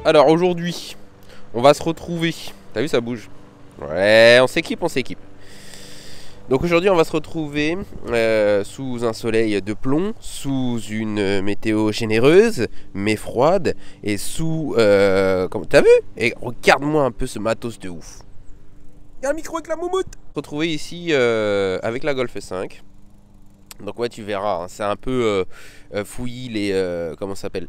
Alors aujourd'hui, on va se retrouver. T'as vu, ça bouge? Ouais, on s'équipe, on s'équipe. Donc aujourd'hui, on va se retrouver sous un soleil de plomb, sous une météo généreuse, mais froide, et sous... T'as vu? Et regarde-moi un peu ce matos de ouf. Y'a un micro avec la moumoute. Retrouver ici avec la Golf 5. Donc ouais, tu verras, hein, c'est un peu fouillis les comment ça s'appelle,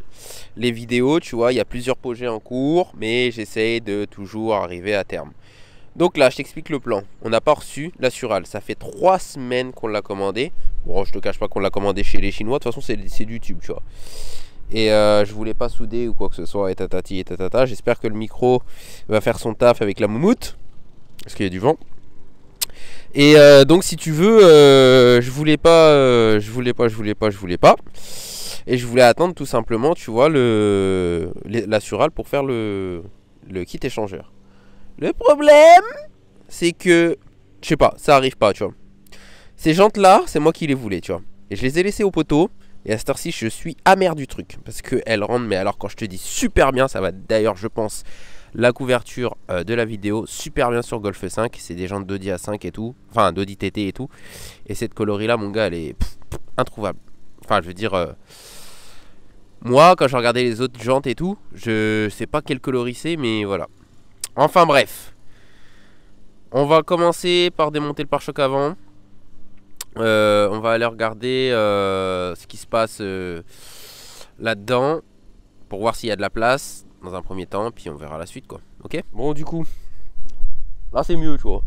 les vidéos, tu vois, il y a plusieurs projets en cours, mais j'essaie de toujours arriver à terme. Donc là, je t'explique le plan. On n'a pas reçu la Sural, ça fait 3 semaines qu'on l'a commandé. Bon, je te cache pas qu'on l'a commandé chez les Chinois, de toute façon c'est du YouTube, tu vois. Et je voulais pas souder ou quoi que ce soit, et tatati et tatata. J'espère que le micro va faire son taf avec la moumoute, parce qu'il y a du vent. Et donc si tu veux, je voulais pas. Et je voulais attendre tout simplement, tu vois, la Sural pour faire le kit échangeur. Le problème, c'est que, je sais pas, ça arrive pas, tu vois. Ces jantes là, c'est moi qui les voulais, tu vois. Et je les ai laissées au poteau. Et à cette heure-ci, je suis amer du truc. Parce qu'elles rendent, mais alors quand je te dis super bien, ça va d'ailleurs, je pense, la couverture de la vidéo super bien sur Golf 5. C'est des jantes d'Audi A5 et tout. Enfin, d'Audi TT et tout. Et cette coloris là, mon gars, elle est introuvable. Enfin, je veux dire, moi, quand je regardais les autres jantes et tout, je sais pas quel coloris c'est, mais voilà. Enfin, bref. On va commencer par démonter le pare-choc avant. On va aller regarder ce qui se passe là-dedans. Pour voir s'il y a de la place. Dans un premier temps, puis on verra la suite, quoi. Ok. Bon, du coup, là c'est mieux, tu vois.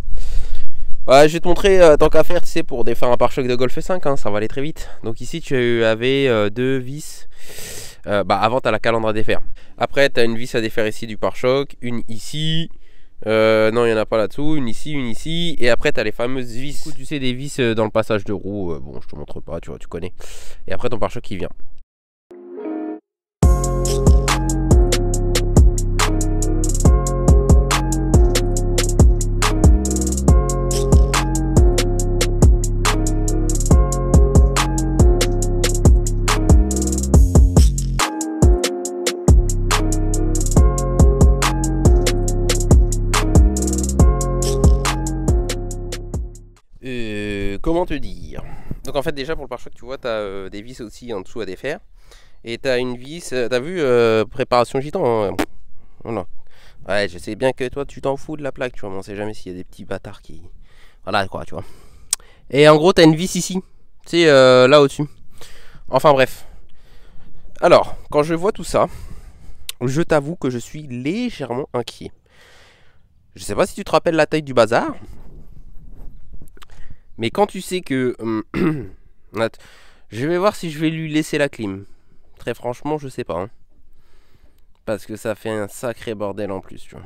Ouais, je vais te montrer tant qu'à faire, tu sais, pour défaire un pare-choc de Golf 5, hein, ça va aller très vite. Donc ici tu avais 2 vis. Avant t'as la calandre à défaire. Après t'as une vis à défaire ici du pare-choc, une ici. Non, il n'y en a pas là-dessous, une ici, et après t'as les fameuses vis. Du coup, tu sais, des vis dans le passage de roue. Bon, je te montre pas, tu vois, tu connais. Et après ton pare-choc qui vient. Comment te dire? Donc en fait déjà pour le pare-choc, tu vois, tu as des vis aussi en dessous à défaire. Et tu as une vis, t'as vu, préparation gitan, hein. Voilà. Ouais, je sais bien que toi tu t'en fous de la plaque, tu vois, mais on sait jamais s'il y a des petits bâtards qui... Voilà quoi, tu vois. Et en gros tu as une vis ici, tu sais, là au-dessus. Enfin bref. Alors, quand je vois tout ça, je t'avoue que je suis légèrement inquiet. Je sais pas si tu te rappelles la taille du bazar. Mais quand tu sais que... je vais voir si je vais lui laisser la clim. Très franchement, je sais pas. Hein. Parce que ça fait un sacré bordel en plus, tu vois.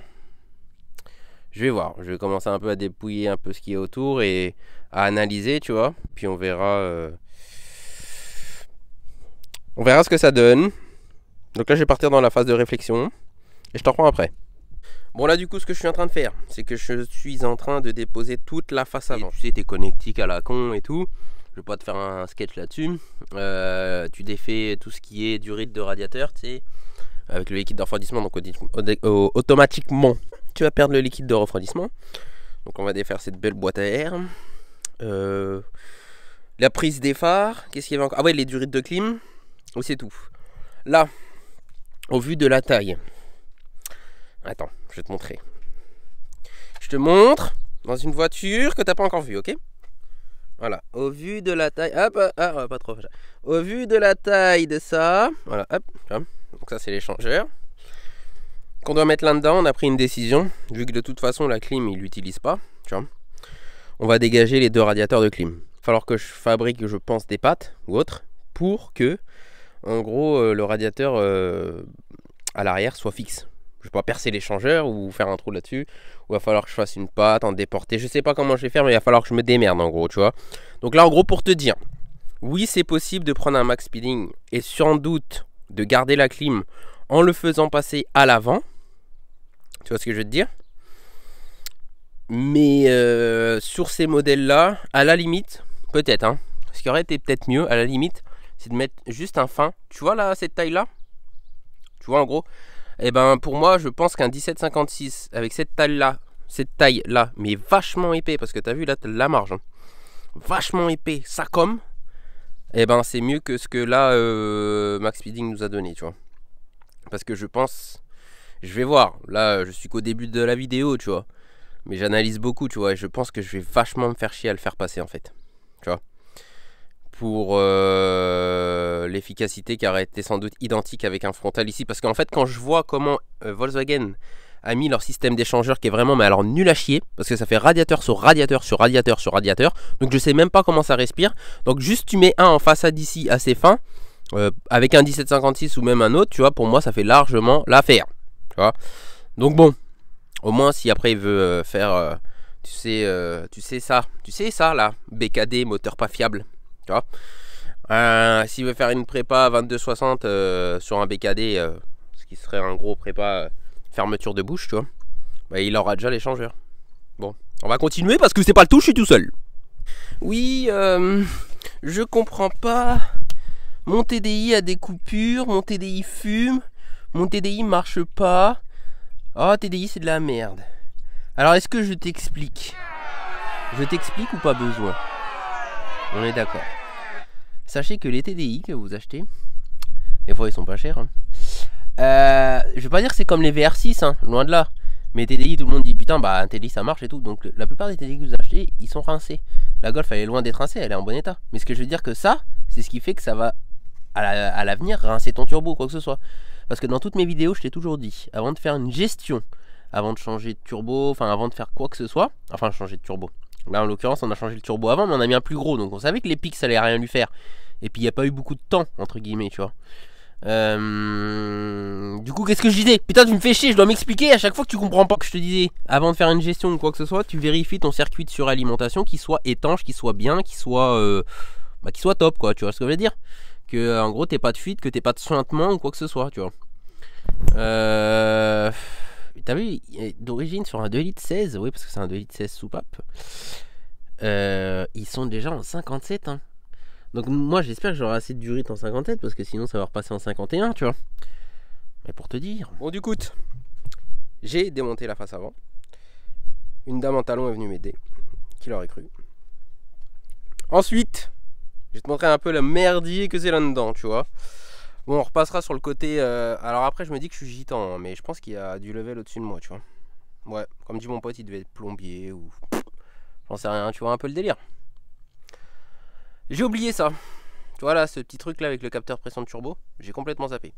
Je vais voir. Je vais commencer un peu à dépouiller un peu ce qui est autour et à analyser, tu vois. Puis on verra... On verra ce que ça donne. Donc là, je vais partir dans la phase de réflexion. Et je t'en reprends après. Bon là du coup ce que je suis en train de faire, c'est que je suis en train de déposer toute la face avant. Tu sais tes connectiques à la con et tout, je vais pas te faire un sketch là-dessus. Tu défais tout ce qui est du rythme de radiateur, tu sais, avec le liquide de refroidissement, donc automatiquement tu vas perdre le liquide de refroidissement. Donc on va défaire cette belle boîte à air. La prise des phares, qu'est-ce qu'il y avait encore? Ah ouais, les durites de clim, oh, c'est tout. Là, au vu de la taille... Attends, je vais te montrer. Je te montre dans une voiture que t'as pas encore vue, ok? Voilà, au vu de la taille... Hop, pas trop. Au vu de la taille de ça... Voilà, hop. Donc ça, c'est l'échangeur. Qu'on doit mettre là-dedans, on a pris une décision. Vu que de toute façon, la clim, il l'utilise pas. Tu vois. On va dégager les 2 radiateurs de clim. Il va falloir que je fabrique, je pense, des pattes ou autres pour que, en gros, le radiateur à l'arrière soit fixe. Je ne vais pas percer l'échangeur ou faire un trou là-dessus. Ou il va falloir que je fasse une patte, en déporter. Je ne sais pas comment je vais faire, mais il va falloir que je me démerde en gros, tu vois. Donc là, en gros, pour te dire, oui, c'est possible de prendre un max speeding et sans doute de garder la clim en le faisant passer à l'avant. Tu vois ce que je veux te dire? Mais sur ces modèles-là, à la limite, peut-être, hein. Ce qui aurait été peut-être mieux, à la limite, c'est de mettre juste un fin. Tu vois là, cette taille-là? Tu vois en gros, Et ben pour moi, je pense qu'un 1756 avec cette taille-là, mais vachement épais, parce que t'as vu là, t'as la marge. Hein. Vachement épais, ça comme. Et ben c'est mieux que ce que là, Max Speeding nous a donné, tu vois. Parce que je pense... Je vais voir. Là, je suis qu'au début de la vidéo, tu vois. Mais j'analyse beaucoup, tu vois. Et je pense que je vais vachement me faire chier à le faire passer, en fait. Tu vois. Pour l'efficacité qui aurait été sans doute identique avec un frontal ici. Parce qu'en fait, quand je vois comment Volkswagen a mis leur système d'échangeur qui est vraiment, mais alors nul à chier. Parce que ça fait radiateur sur radiateur sur radiateur sur radiateur. Donc je sais même pas comment ça respire. Donc juste tu mets un en façade ici assez fin. Avec un 1756 ou même un autre, tu vois. Pour moi, ça fait largement l'affaire. Tu vois. Donc bon, au moins si après il veut faire, tu sais ça là, BKD, moteur pas fiable, tu vois. S'il veut faire une prépa 2260 sur un BKD, ce qui serait un gros prépa fermeture de bouche, tu vois, bah, il aura déjà l'échangeur. Bon, on va continuer parce que c'est pas le tout, je suis tout seul. Oui, je comprends pas. Mon TDI a des coupures, mon TDI fume. Mon TDI marche pas. Oh, TDI c'est de la merde. Alors est-ce que je t'explique? Je t'explique ou pas besoin? On est d'accord. Sachez que les TDI que vous achetez, des fois ils sont pas chers. Hein. Je vais pas dire que c'est comme les VR6, hein, loin de là. Mais TDI, tout le monde dit putain, bah un TDI ça marche et tout. Donc la plupart des TDI que vous achetez, ils sont rincés. La Golf elle est loin d'être rincée, elle est en bon état. Mais ce que je veux dire que ça, c'est ce qui fait que ça va à l'avenir rincer ton turbo, quoi que ce soit. Parce que dans toutes mes vidéos, je t'ai toujours dit, avant de faire une gestion, avant de changer de turbo, enfin avant de faire quoi que ce soit, enfin changer de turbo. Là en l'occurrence, on a changé le turbo avant, mais on a mis un plus gros, donc on savait que les pics ça allait rien lui faire. Et puis il n'y a pas eu beaucoup de temps, entre guillemets, tu vois. Du coup, qu'est-ce que je disais? Putain, tu me fais chier, je dois m'expliquer à chaque fois que tu comprends pas que je te disais. Avant de faire une gestion ou quoi que ce soit, tu vérifies ton circuit de suralimentation, qu'il soit étanche, qu'il soit bien, qu'il soit top, quoi, tu vois ce que je veux dire? Que en gros t'es pas de fuite, que t'es pas de suintement ou quoi que ce soit, tu vois. T'as vu, d'origine sur un 2 litres 16, oui parce que c'est un 2 litres 16 soupape. Ils sont déjà en 57, hein. Donc moi j'espère que j'aurai assez de durite en 57 parce que sinon ça va repasser en 51, tu vois. Mais pour te dire. Bon du coup, j'ai démonté la face avant. Une dame en talon est venue m'aider. Qui l'aurait cru? Ensuite, je vais te montrer un peu le merdier que c'est là-dedans, tu vois. Bon, on repassera sur le côté... alors après, je me dis que je suis gitan, hein, mais je pense qu'il y a du level au-dessus de moi, tu vois. Ouais, comme dit mon pote, il devait être plombier ou... J'en sais rien, tu vois un peu le délire. J'ai oublié ça. Tu vois là, ce petit truc-là avec le capteur pression de turbo, j'ai complètement zappé.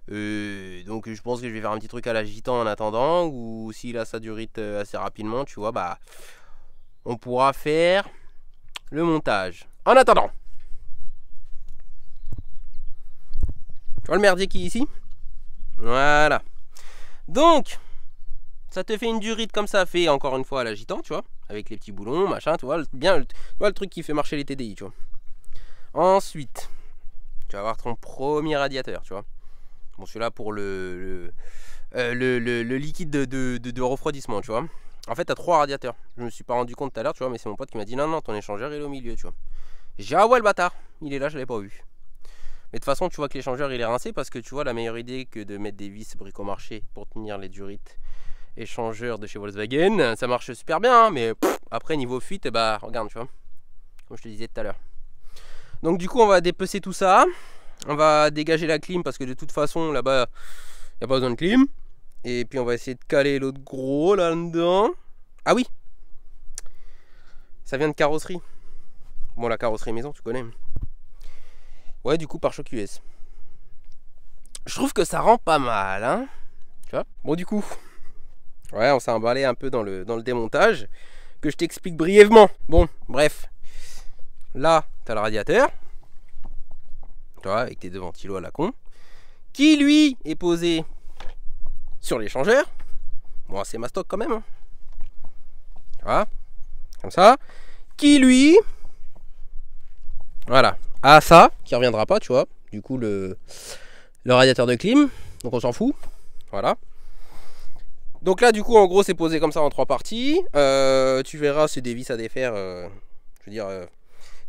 Donc je pense que je vais faire un petit truc à la gitan en attendant, ou s'il a sa durite assez rapidement, tu vois, bah... On pourra faire le montage. En attendant, tu vois le merdier qui est ici? Voilà. Donc, ça te fait une durite comme ça, fait encore une fois à l'agitant, tu vois, avec les petits boulons, machin, tu vois, bien, tu vois le truc qui fait marcher les TDI, tu vois. Ensuite, tu vas avoir ton premier radiateur, tu vois. Bon, celui-là pour le liquide de refroidissement, tu vois. En fait, t'as 3 radiateurs. Je me suis pas rendu compte tout à l'heure, tu vois, mais c'est mon pote qui m'a dit non, non, ton échangeur il est au milieu, tu vois. J'ai dit ah ouais, le bâtard, il est là, je l'avais pas vu. Mais de toute façon, tu vois que l'échangeur il est rincé parce que tu vois, la meilleure idée que de mettre des vis bricomarché pour tenir les durites échangeurs de chez Volkswagen, ça marche super bien, hein, mais après, niveau fuite, bah regarde, tu vois, comme je te disais tout à l'heure. Donc, du coup, on va dépecer tout ça. On va dégager la clim parce que de toute façon, là-bas, il n'y a pas besoin de clim. Et puis, on va essayer de caler l'autre gros là-dedans. Ah oui, ça vient de carrosserie. Bon, la carrosserie maison, tu connais. Ouais, du coup, pare-choc US. Je trouve que ça rend pas mal, hein. Tu vois. Bon, du coup, ouais, on s'est emballé un peu dans le démontage. Que je t'explique brièvement. Bon, bref. Là, t'as le radiateur. Tu vois, avec tes deux ventilos à la con. Qui, lui, est posé sur l'échangeur. Bon, c'est mastoc quand même. Hein. Tu vois. Comme ça. Qui, lui... Voilà. À ça, qui reviendra pas, tu vois. Du coup, le radiateur de clim. Donc, on s'en fout. Voilà. Donc là, du coup, en gros, c'est posé comme ça en 3 parties. Tu verras, c'est des vis à défaire. Je veux dire,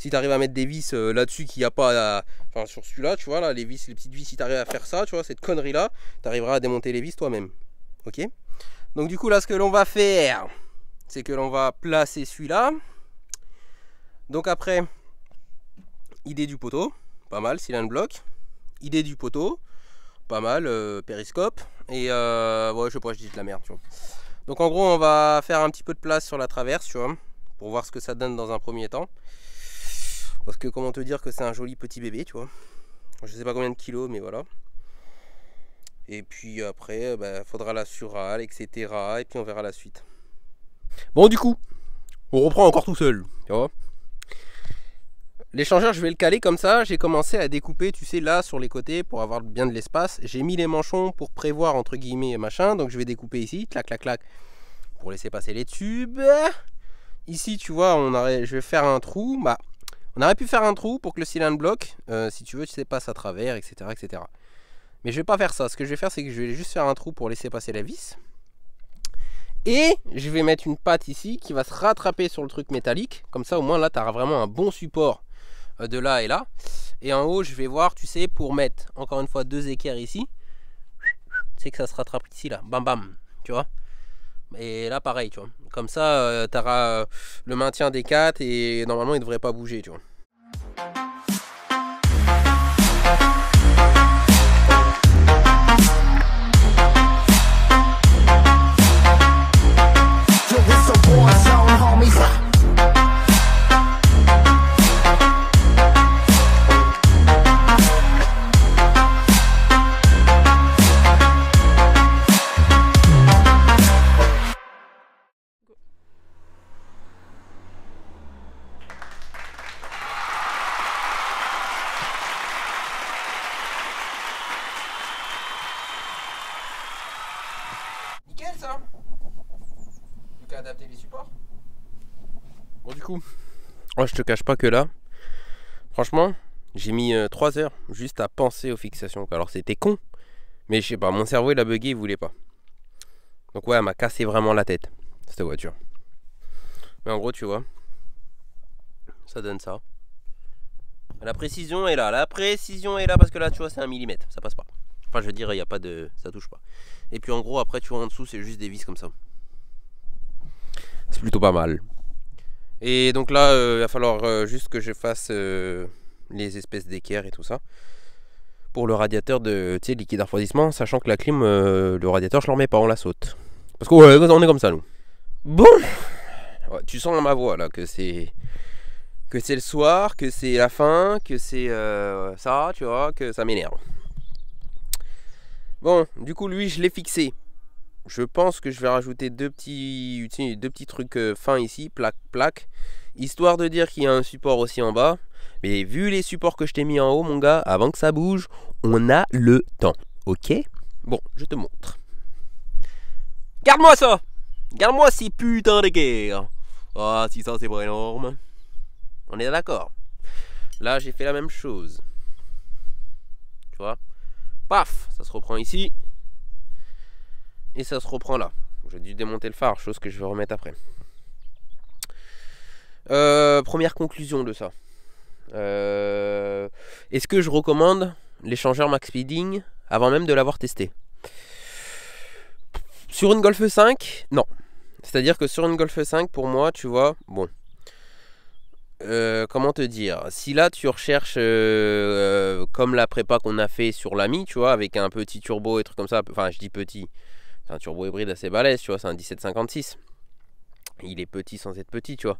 Si tu arrives à mettre des vis là-dessus qu'il n'y a pas, enfin sur celui-là, tu vois, là, les vis, les petites vis, si tu arrives à faire ça, tu vois, cette connerie-là, tu arriveras à démonter les vis toi-même. Ok? Donc du coup, là, ce que l'on va faire, c'est que l'on va placer celui-là. Donc après, idée du poteau, pas mal, cylindre bloc. Idée du poteau, pas mal, périscope. Et ouais, je sais pas, je dis de la merde, tu vois. Donc en gros, on va faire un petit peu de place sur la traverse, tu vois, pour voir ce que ça donne dans un premier temps. Parce que comment te dire que c'est un joli petit bébé, tu vois. Je sais pas combien de kilos, mais voilà. Et puis après, bah, faudra la surale, etc. Et puis on verra la suite. Bon, du coup, on reprend encore tout seul, tu vois. L'échangeur, je vais le caler comme ça. J'ai commencé à découper, tu sais, là sur les côtés pour avoir bien de l'espace. J'ai mis les manchons pour prévoir entre guillemets machin. Donc je vais découper ici, clac, clac, clac, pour laisser passer les tubes. Ici, tu vois, je vais faire un trou. Bah, on aurait pu faire un trou pour que le cylindre bloc, si tu veux, tu sais, passe à travers, etc., etc. Mais je vais pas faire ça. Ce que je vais faire, c'est que je vais juste faire un trou pour laisser passer la vis. Et je vais mettre une patte ici qui va se rattraper sur le truc métallique. Comme ça, au moins, là, tu auras vraiment un bon support de là et là. Et en haut, je vais voir, tu sais, pour mettre, encore une fois, 2 équerres ici. Tu sais que ça se rattrape ici, là. Bam, bam. Tu vois. Et là, pareil, tu vois. Comme ça, tu auras le maintien des 4 et normalement, il ne devrait pas bouger, tu vois. Nickel ça. Plus qu'à adapter les supports. Bon du coup, moi je te cache pas que là, franchement, j'ai mis 3 heures juste à penser aux fixations. Alors c'était con, mais je sais pas, mon cerveau il a bugué, il voulait pas. Donc ouais, elle m'a cassé vraiment la tête, cette voiture. Mais en gros, tu vois, ça donne ça. La précision est là, parce que là, tu vois, c'est 1 mm, ça passe pas. Enfin, je veux dire, il n'y a pas de... ça touche pas. Et puis en gros, après, tu vois, en dessous, c'est juste des vis comme ça. C'est plutôt pas mal. Et donc là, il va falloir juste que je fasse les espèces d'équerres et tout ça. Pour le radiateur de liquide refroidissement, sachant que la clim, le radiateur, je l'en mets pas, on la saute. Parce que ouais, on est comme ça, nous. Bon, ouais, tu sens dans ma voix là que c'est le soir, que c'est la fin, que c'est ça, tu vois, que ça m'énerve. Bon, du coup, lui, je l'ai fixé. Je pense que je vais rajouter deux petits trucs fins ici, plaque, histoire de dire qu'il y a un support aussi en bas. Mais vu les supports que je t'ai mis en haut, mon gars, avant que ça bouge, on a le temps, ok? Bon, je te montre. Garde-moi ça! Garde-moi ces putains de guerres! Ah, si ça, c'est pas énorme. On est d'accord. Là, j'ai fait la même chose. Tu vois? Paf! Ça se reprend ici. Et ça se reprend là. J'ai dû démonter le phare, chose que je vais remettre après. Première conclusion de ça. Est-ce que je recommande l'échangeur Max Speeding avant même de l'avoir testé? Sur une Golf 5, non. C'est-à-dire que sur une Golf 5, pour moi, tu vois, bon. Comment te dire? Si là tu recherches comme la prépa qu'on a fait sur l'Ami, tu vois, avec un petit turbo et trucs comme ça, enfin je dis petit, c'est un turbo hybride assez balèze, tu vois, c'est un 1756. Il est petit sans être petit, tu vois.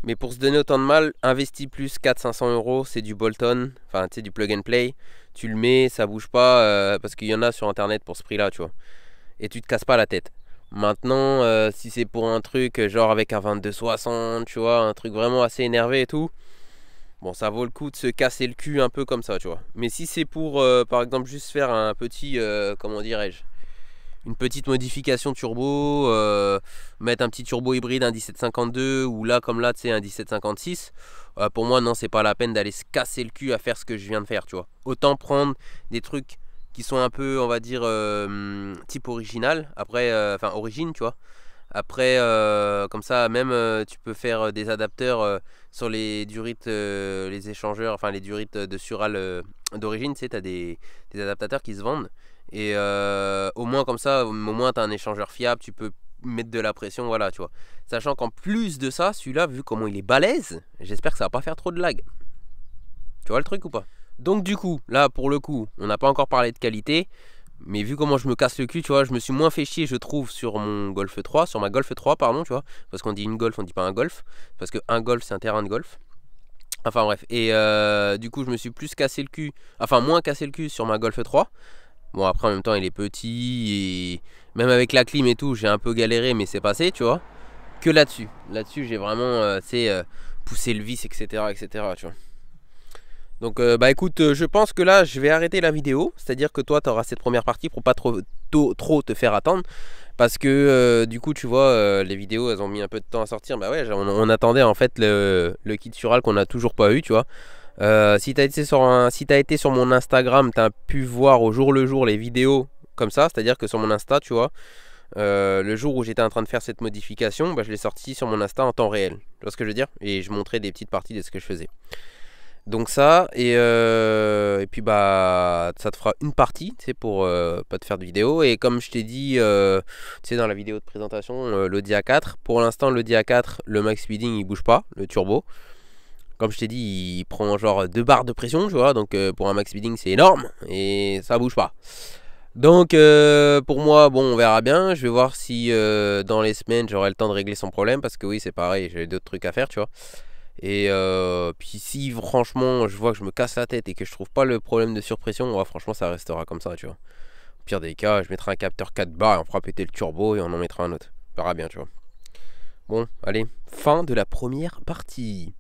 Mais pour se donner autant de mal, investis plus 400-500 euros, c'est du Bolton, enfin tu sais, du plug and play. Tu le mets, ça bouge pas, parce qu'il y en a sur internet pour ce prix-là, tu vois. Et tu te casses pas la tête. Maintenant, si c'est pour un truc genre avec un 2260, tu vois, un truc vraiment assez énervé et tout, bon, ça vaut le coup de se casser le cul un peu comme ça, tu vois. Mais si c'est pour, par exemple, juste faire un petit, comment dirais-je, une petite modification turbo, mettre un petit turbo hybride, un 1752, ou là, comme là, tu sais, un 1756, pour moi, non, c'est pas la peine d'aller se casser le cul à faire ce que je viens de faire, tu vois. Autant prendre des trucs qui sont un peu, on va dire, type original, après, enfin origine, tu vois. Après, comme ça, même tu peux faire des adapteurs sur les durites, les échangeurs, enfin les durites de Sural d'origine. Tu sais, t'as des adaptateurs qui se vendent. Et au moins, comme ça, au moins, t'as un échangeur fiable. Tu peux mettre de la pression, voilà, tu vois. Sachant qu'en plus de ça, celui-là, vu comment il est balèze, j'espère que ça va pas faire trop de lag. Tu vois le truc ou pas? Donc, du coup, là, pour le coup, on n'a pas encore parlé de qualité. Mais vu comment je me casse le cul, tu vois, je me suis moins fait chier, je trouve, sur mon Golf 3, sur ma Golf 3, pardon, tu vois. Parce qu'on dit une Golf, on dit pas un Golf. Parce que un Golf, c'est un terrain de golf. Enfin bref. Et du coup, je me suis plus cassé le cul, enfin moins cassé le cul sur ma Golf 3. Bon, après, en même temps, il est petit et même avec la clim et tout, j'ai un peu galéré, mais c'est passé, tu vois. Que là-dessus. Là-dessus, j'ai vraiment, tu sais, poussé le vis, etc., etc., tu vois. Donc bah écoute, je pense que là je vais arrêter la vidéo, c'est-à-dire que toi tu auras cette première partie pour pas trop te faire attendre, parce que du coup tu vois les vidéos elles ont mis un peu de temps à sortir. Bah ouais, on attendait en fait le kit Sural qu'on a toujours pas eu, tu vois. Si t'as été sur mon Instagram, t'as pu voir au jour le jour les vidéos comme ça, c'est-à-dire que sur mon Insta, tu vois, le jour où j'étais en train de faire cette modification, bah, je l'ai sorti sur mon Insta en temps réel, tu vois ce que je veux dire, et je montrais des petites parties de ce que je faisais. Donc ça, et puis bah ça te fera une partie, tu sais, pour pas te faire de vidéo. Et comme je t'ai dit, tu sais, dans la vidéo de présentation, l'Audi A4, pour l'instant l'Audi A4, le max speeding il bouge pas, le turbo. Comme je t'ai dit, il prend genre 2 barres de pression, tu vois, donc pour un max speeding c'est énorme, et ça bouge pas. Donc pour moi, bon, on verra bien, je vais voir si dans les semaines j'aurai le temps de régler son problème, parce que oui c'est pareil, j'ai d'autres trucs à faire, tu vois. Et puis si franchement je vois que je me casse la tête et que je trouve pas le problème de surpression, ouais, franchement ça restera comme ça, tu vois. Au pire des cas, je mettrai un capteur 4 bars et on fera péter le turbo et on en mettra un autre. On verra bien, tu vois. Bon, allez, fin de la première partie.